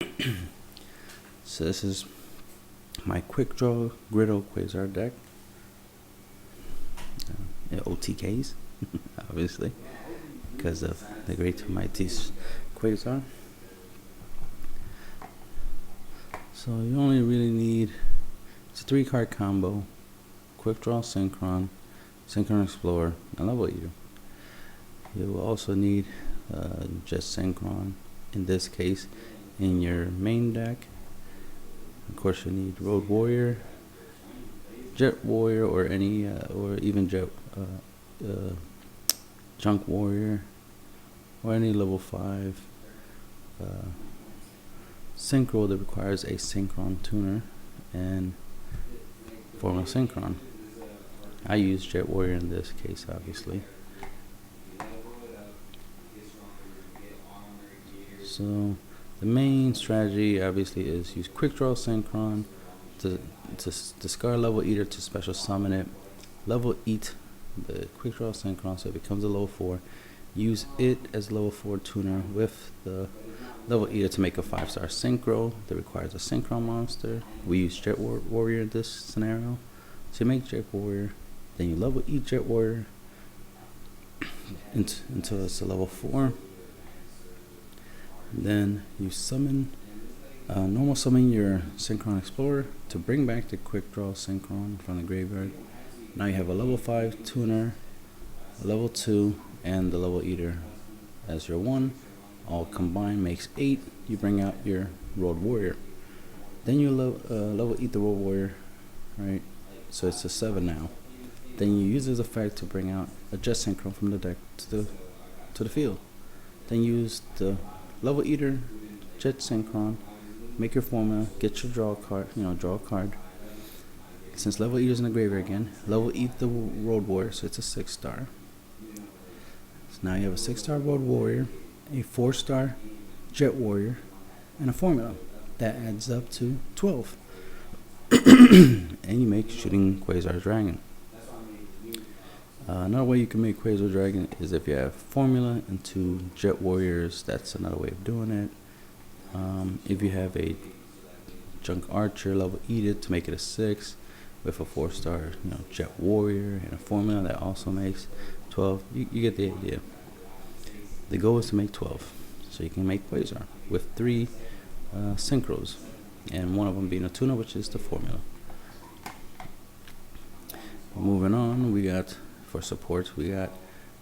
So this is my QuickDraw Graydle Quasar deck. OTKs, obviously, because of the great to mighty Quasar. So you only really need, it's a 3-card combo: QuickDraw Synchron, Synchron Explorer, and Level Eater. You will also need just Synchron, in this case, in your main deck. Of course, you need Road Warrior, Jet Warrior, or any, or even Junk Warrior, or any level 5 synchro that requires a Synchron tuner and Formula Synchron. I use Jet Warrior in this case, obviously. So the main strategy obviously is use QuickDraw Synchron to discard Level Eater to special summon it. Level Eat the QuickDraw Synchron so it becomes a level 4. Use it as level 4 tuner with the Level Eater to make a 5-star synchro that requires a Synchron monster. We use Jet Warrior in this scenario. So you make Jet Warrior, then you Level Eat Jet Warrior until it's a level 4. Then you summon, normal summon your Synchron Explorer to bring back the QuickDraw Synchron from the graveyard. Now you have a level 5 tuner, a level 2, and the Level Eater as your 1. All combined makes 8. You bring out your Road Warrior. Then you level Eat the Road Warrior, right? So it's a 7 now. Then you use this effect to bring out a Jet Synchron from the deck to the field. Then use the Level Eater, Jet Synchron, make your formula, get your draw card, draw a card. Since Level Eater's in the graveyard again, Level Eat the Road Warrior, so it's a 6-star. So now you have a 6-star Road Warrior, a 4-star Jet Warrior, and a formula. That adds up to 12. And you make Shooting Quasar Dragon. Another way you can make Quasar Dragon is if you have formula and 2 Jet Warriors. That's another way of doing it. If you have a Junk Archer, Level Eat it to make it a 6 with a 4-star Jet Warrior and a formula that also makes 12. You get the idea. The goal is to make 12, so you can make Quasar with 3 synchros, and one of them being a tuner, which is the formula. Moving on, we got, for support, we got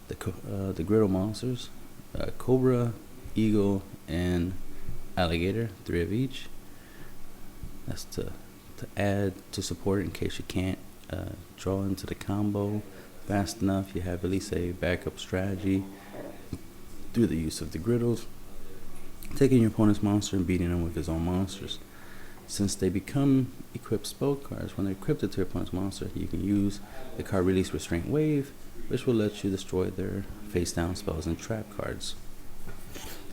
the Graydle monsters, Cobra, Eagle, and Alligator, 3 of each. That's to add to support in case you can't draw into the combo fast enough. You have at least a backup strategy through the use of the Graydles, taking your opponent's monster and beating them with his own monsters. Since they become equipped spell cards, when they're equipped to your opponent's monster, you can use the card Release Restraint Wave, which will let you destroy their face-down spells and trap cards.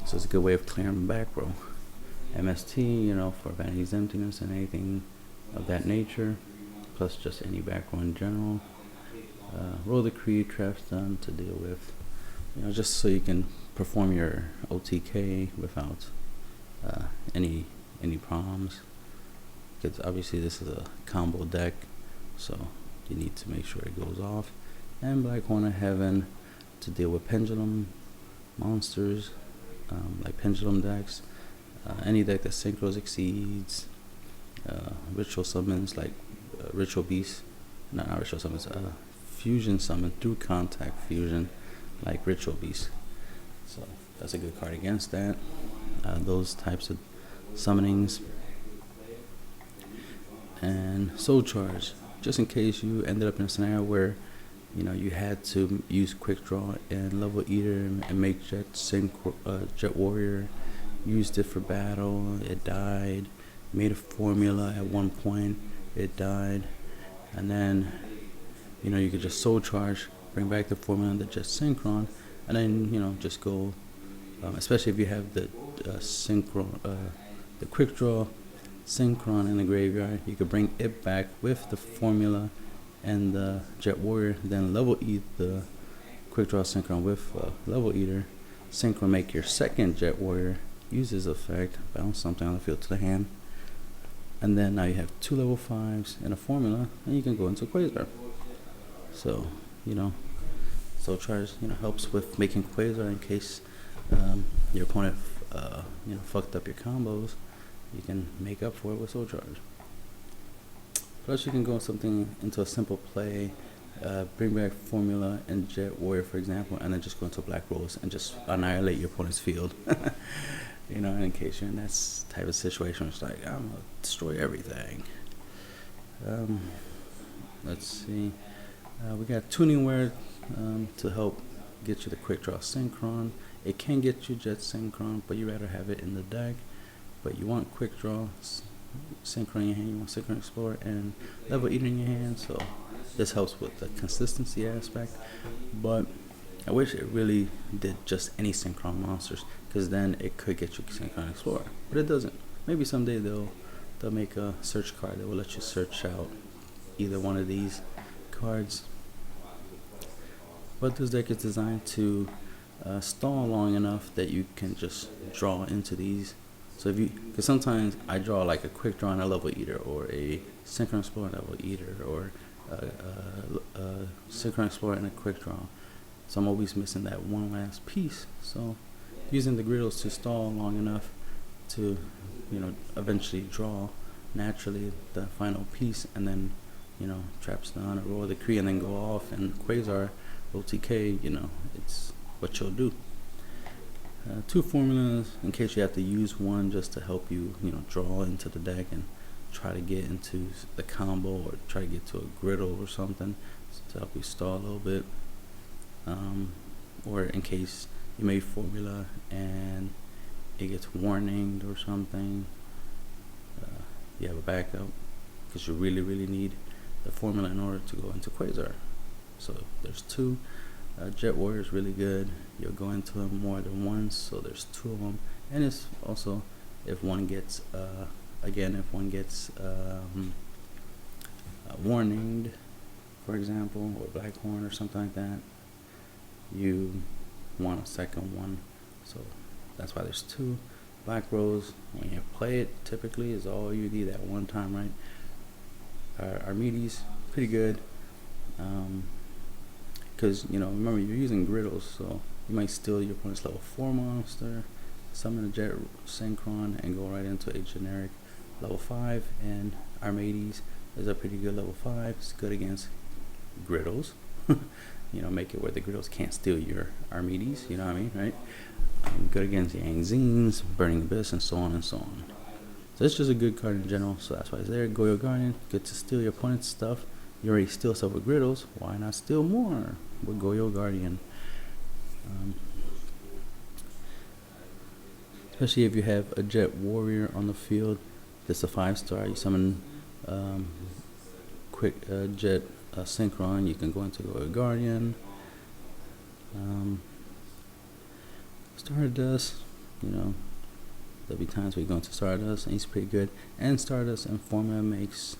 So it's a good way of clearing them back row. MST, for Vanity's Emptiness and anything of that nature, plus just any back row in general. Roll the Creed, Trap Stun to deal with, just so you can perform your OTK without any problems. Because obviously this is a combo deck, so you need to make sure it goes off. And Black Horn of Heaven to deal with pendulum monsters, like pendulum decks, any deck that synchros exceeds, ritual summons like ritual beasts, not ritual summons, fusion summon through contact fusion like ritual beasts. So that's a good card against that, those types of summonings. And Soul Charge, just in case you ended up in a scenario where you had to use QuickDraw and Level Eater and make Jet Warrior, used it for battle, it died, made a formula at one point, it died, and then you could just Soul Charge, bring back the formula, the Jet Synchron, and then just go, especially if you have the the QuickDraw Synchron in the graveyard, you could bring it back with the formula and the Jet Warrior, then Level Eat the QuickDraw Synchron with Level Eater, Synchron, make your second Jet Warrior, use this effect, bounce something on the field to the hand, and then now you have 2 level 5s and a formula, and you can go into Quasar. So, Soul Charge, helps with making Quasar in case your opponent, fucked up your combos. You can make up for it with Soul Charge. Plus, you can go into a simple play, bring back Formula and Jet Warrior, for example, and then just go into Black Rose and just annihilate your opponent's field. In case you're in that type of situation, it's like, I'm gonna destroy everything. Let's see. We got Tuning Wear to help get you the QuickDraw Synchron. It can get you Jet Synchron, but you rather have it in the deck. But you want QuickDraw Synchron in your hand, you want Synchron Explorer and Level Eater in your hand, so this helps with the consistency aspect. But I wish it really did just any Synchron monsters, because then it could get you Synchron Explorer, but it doesn't. Maybe someday they'll make a search card that will let you search out either one of these cards. But this deck is designed to stall long enough that you can just draw into these. So because sometimes I draw like a Quick Draw and a Level Eater, or a Synchron Explorer and Level Eater, or a Synchron Explorer and a Quick Draw. So I'm always missing that one last piece. So using the griddles to stall long enough to, eventually draw naturally the final piece, and then, trap stun or roll the Kree and then go off, and Quasar, OTK, it's what you'll do. 2 formulas in case you have to use one just to help you, draw into the deck and try to get into the combo, or try to get to a griddle or something to help you stall a little bit. Or in case you made formula and it gets warninged or something, you have a backup, because you really need the formula in order to go into Quasar. So there's 2. Jet Warrior is really good. You'll go into them more than once, so there's 2 of them. And it's also, if one gets warninged, for example, or Black Horn or something like that, you want a second one. So that's why there's 2. Black Rose, when you play it, typically is all you need that one time, right? Armides, pretty good. Because, remember, you're using griddles, so you might steal your opponent's level 4 monster, summon a Jet Synchron, and go right into a generic level 5. And Armides is a pretty good level 5. It's good against griddles. Make it where the griddles can't steal your Armides, you know what I mean, right? Good against Yang Zines, Burning Abyss, and so on and so on. So it's just a good card in general, so that's why it's there. Goyo Guardian, good to steal your opponent's stuff. You already steal stuff with griddles, why not steal more with Goyo Guardian? Especially if you have a Jet Warrior on the field, this is a 5-star. You summon quick Jet Synchron, you can go into Goyo Guardian. Stardust, there'll be times where you go into Stardust, and he's pretty good. And Stardust and Formula makes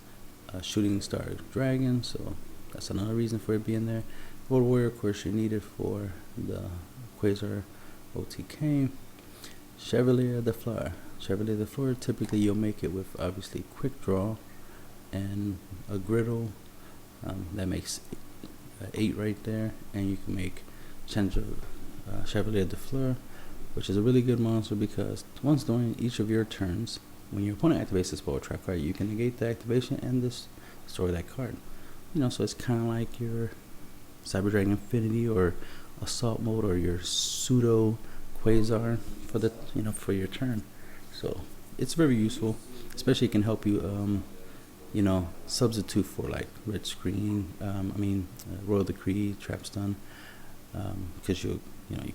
Shooting Star Dragon, so that's another reason for it being there. Gold Warrior, of course, you need it for the Quasar OTK. Chevalier de Fleur. Chevalier de Fleur, typically you'll make it with obviously Quick Draw and a griddle. That makes 8 right there, and you can make Chevalier de Fleur, which is a really good monster, because once during each of your turns, when your opponent activates this spell or trap card, you can negate the activation and destroy that card. So it's kind of like your Cyber Dragon Infinity or Assault Mode, or your pseudo Quasar for the for your turn. So it's very useful, especially it can help you substitute for like Red Screen, Royal Decree, Trap Stun, because you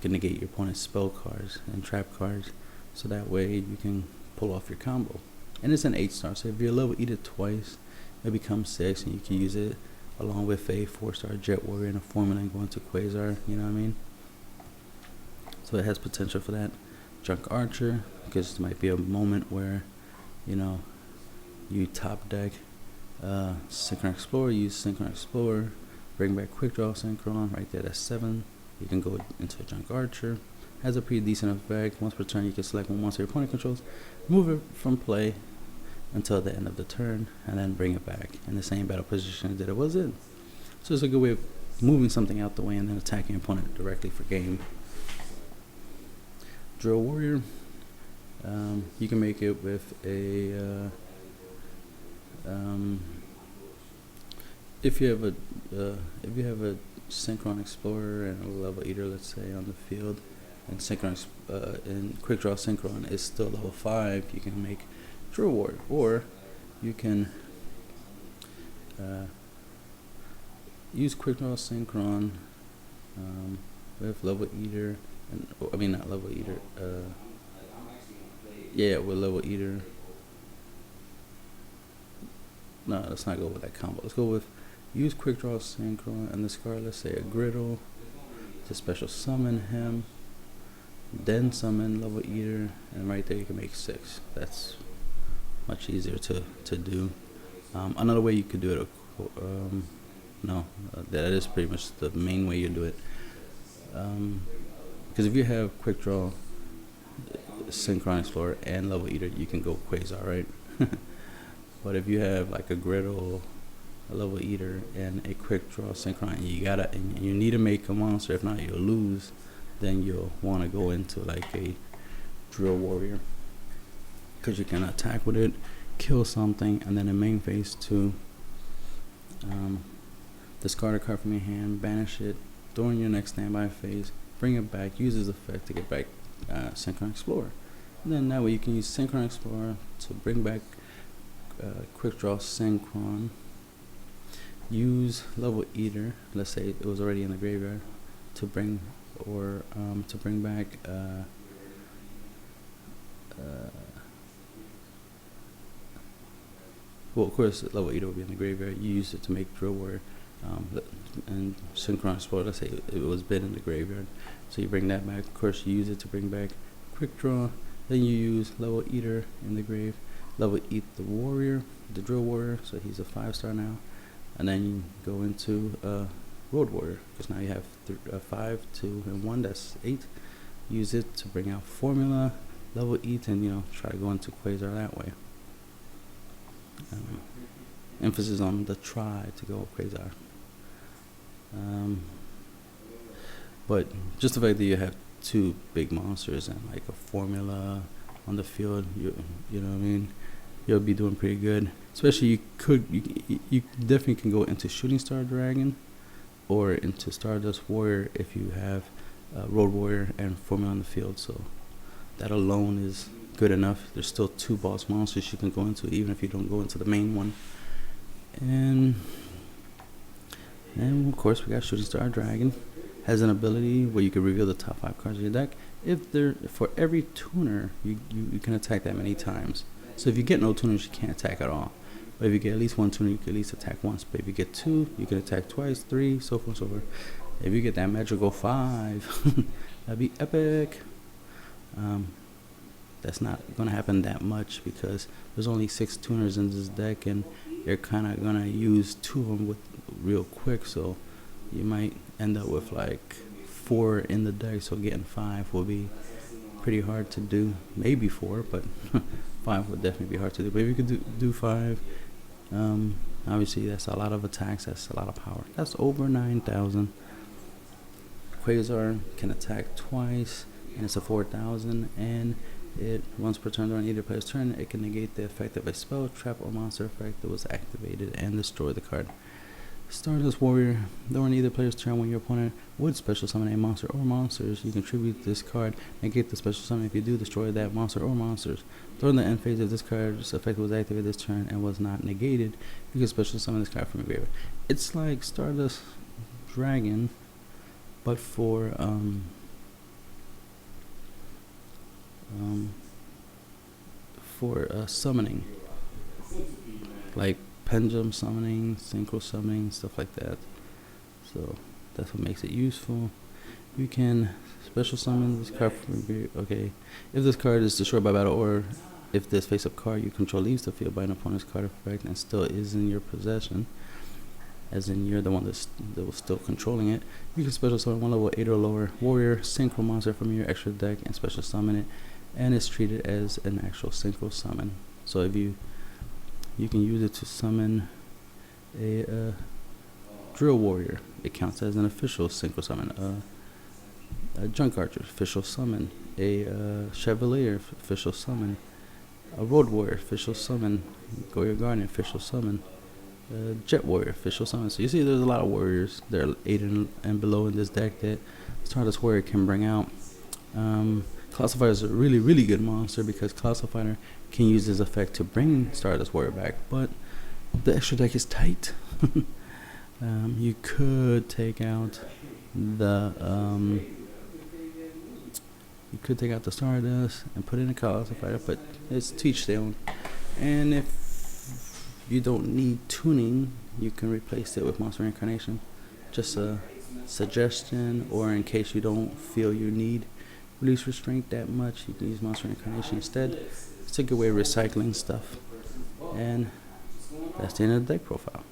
can negate your opponent's spell cards and trap cards, so that way you can pull off your combo. And it's an 8-star, so if you're level eat it twice, it becomes 6, and you can use it along with a 4-star Jet Warrior and a formula and go into Quasar, you know what I mean? So it has potential for that. Junk Archer, because there might be a moment where you top deck Synchron Explorer, use Synchron Explorer, bring back QuickDraw Synchron, right there, that's 7. You can go into a Junk Archer. Has a pretty decent effect. Once per turn, you can select one monster your opponent controls, move it from play until the end of the turn, and then bring it back in the same battle position that it was in. So it's a good way of moving something out the way and then attacking your opponent directly for game. Drill Warrior. You can make it with a if you have a Synchron Explorer and a Level Eater, let's say, on the field, and Synchron and QuickDraw Synchron is still level 5, you can make Drill Warrior, or you can use QuickDraw Synchron with Level Eater, and I mean not Level Eater. Yeah, with Level Eater. No, let's not go with that combo. Let's go with use QuickDraw Synchron and this card. Let's say a Graydle to special summon him, then summon Level Eater, and right there you can make 6. That's much easier to do. Another way you could do it, that is pretty much the main way you do it. Because if you have QuickDraw, Synchron Explorer, and Level Eater, you can go Quasar, right? But if you have like a Graydle, a Level Eater, and a QuickDraw Synchron, and you need to make a monster, if not you'll lose, then you'll want to go into like a Drill Warrior, because you can attack with it, kill something, and then in main phase 2, discard a card from your hand, banish it, throw in your next standby phase, bring it back, use this effect to get back Synchron Explorer. And then that way you can use Synchron Explorer to bring back QuickDraw Synchron, use Level Eater, let's say it was already in the graveyard, to bring back well, of course Level Eater will be in the graveyard. You use it to make Drill Warrior, and Synchron Explorer, let's say it was been in the graveyard, so you bring that back. Of course you use it to bring back QuickDraw, then you use Level Eater in the grave, Level Eat the Warrior, the Drill Warrior, so he's a 5-star now, and then you go into Road Warrior, because now you have 5, 2, and 1, that's 8. Use it to bring out Formula, Level Eat, and try to go into Quasar that way. Emphasis on the try to go Quasar. But just the fact that you have 2 big monsters and like a Formula on the field, you know what I mean, you'll be doing pretty good. Especially you definitely can go into Shooting Star Dragon or into Stardust Warrior if you have Road Warrior and Formula on the field. So that alone is good enough. There's still 2 boss monsters you can go into, even if you don't go into the main one. And of course we got Shooting Star Dragon. Has an ability where you can reveal the top 5 cards of your deck. For every tuner, you can attack that many times. So if you get no tuners, you can't attack at all. But if you get at least 1 tuner, you can at least attack once. But if you get 2, you can attack twice, 3, so forth and so forth. If you get that magical 5, that'd be epic. That's not gonna happen that much because there's only 6 tuners in this deck, and you're kind of gonna use 2 of them real quick. So you might end up with like 4 in the deck. So getting 5 will be pretty hard to do. Maybe 4, but 5 would definitely be hard to do. But if you could do 5, obviously that's a lot of attacks. That's a lot of power. That's over 9,000. Quasar can attack twice, and it's a 4,000. And it once per turn during either player's turn, it can negate the effect of a spell, trap, or monster effect that was activated and destroy the card. Stardust Warrior. During either player's turn, when your opponent would special summon a monster or monsters, you contribute this card, negate the special summon. If you do, destroy that monster or monsters. During the end phase of this card's effect was activated this turn and was not negated, you can special summon this card from your graveyard. It's like Stardust Dragon, but for summoning, like pendulum summoning, synchro summoning, stuff like that. So that's what makes it useful. You can special summon this card from your, okay, if this card is destroyed by battle, or if this face-up card you control leaves the field by an opponent's card effect and still is in your possession, as in you're the one that was still controlling it. You can special summon one level 8 or lower warrior synchro monster from your extra deck and special summon it, and it's treated as an actual synchro summon. So if you can use it to summon a drill warrior, it counts as an official synchro summon. A junk archer, official summon. A chevalier, official summon. A road warrior, official summon. Goyo Guardian, official summon. Jet warrior, official summon. So you see there's a lot of warriors that are 8 and below in this deck that Stardust Warrior can bring out. Classifier is a really, really good monster because Classifier can use his effect to bring Stardust Warrior back, but the extra deck is tight. You could take out the Stardust and put in a Classifier, but it's to each their own. And if you don't need tuning, you can replace it with Monster Incarnation. Just a suggestion, or in case you don't feel you need Release Restraint that much, you can use Monster Incarnation instead. It's a good way of recycling stuff. And that's the end of the deck profile.